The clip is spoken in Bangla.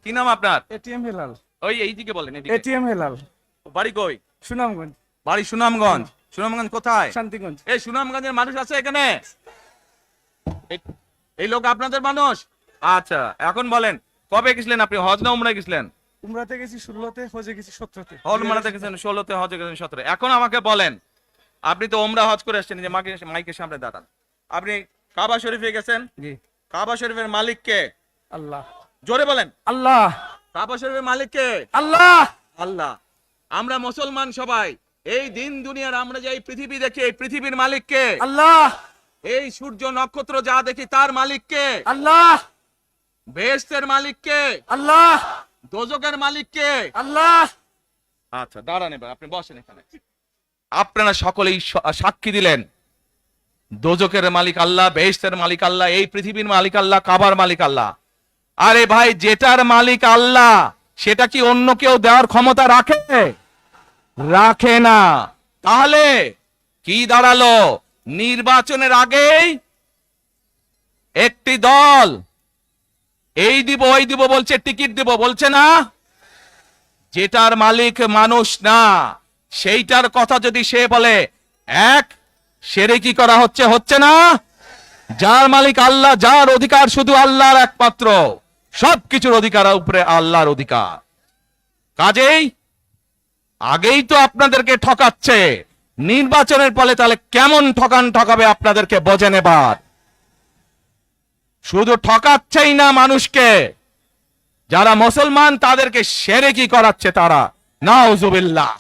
কি নাম আপনার? এটিএম হেলাল। ওই এইদিকে বলেন, এদিকে। এটিএম হেলাল, বাড়ি কই? সুনামগঞ্জ। বাড়ি সুনামগঞ্জ। সুনামগঞ্জ কোথায়? শান্তিগঞ্জ। এই সুনামগঞ্জের মানুষ আছে এখানে? এই লোক আপনাদের মানুষ? আচ্ছা, এখন বলেন কবে গেছিলেন আপনি? হজ না উমরায় গেছিলেন? উমরাতে গেছি 16তে, হজে গেছি 17তে। উমরাতে গেছেন 16তে, হজে গেছেন 17। এখন আমাকে বলেন, আপনি তো উমরা হজ করে আসছেন, যে মাইকের সামনে দাঁড়ান। আপনি কাবা শরীফে গেছেন, জি। কাবা শরীফের মালিক কে? আল্লাহ। জোরে বলেন। আল্লাহ। কাবা শরীফের মালিক কে? আল্লাহ। আল্লাহ। আমরা মুসলমান সবাই এই দিন দুনিয়ার, আমরা যে এই পৃথিবী দেখি, এই পৃথিবীর মালিক কে? আল্লাহ। এই সূর্য নক্ষত্র যা দেখি তার মালিক কে? আল্লাহ। বেহেশতের মালিক কে? আল্লাহ। দোজখের মালিক কে? আল্লাহ। আচ্ছা দাঁড়ান, এবার আপনি বসেন এখানে। আপনারা সকলেই সাক্ষী দিলেন দোজখের মালিক আল্লাহ, বেহেশতের মালিক আল্লাহ, এই পৃথিবীর মালিক আল্লাহ, কাবার মালিক আল্লাহ। আরে ভাই, যেটার মালিক আল্লাহ সেটা কি অন্য কেউ দেওয়ার ক্ষমতা রাখে? রাখে না। তাহলে কি দাঁড়ালো? নির্বাচনের আগেই একটি দল এই দিব ওই দিব বলছে, টিকিট দিব বলছে না? যেটার মালিক মানুষ না, সেইটার কথা যদি সে বলে, এক শিরকি করা হচ্ছে, হচ্ছে না? যার মালিক আল্লাহ, যার অধিকার শুধু আল্লাহর একমাত্র, সবকিছুর অধিকার উপরে আল্লাহর অধিকার। কাজেই আগেই তো আপনাদেরকে ঠকাচ্ছে, নির্বাচনের ফলে তাহলে কেমন ঠকাবে আপনাদেরকে বোঝেন এবার। শুধু ঠকাচ্ছেই না মানুষকে, যারা মুসলমান তাদেরকে শিরকি করাচ্ছে তারা। নাউজুবিল্লাহ।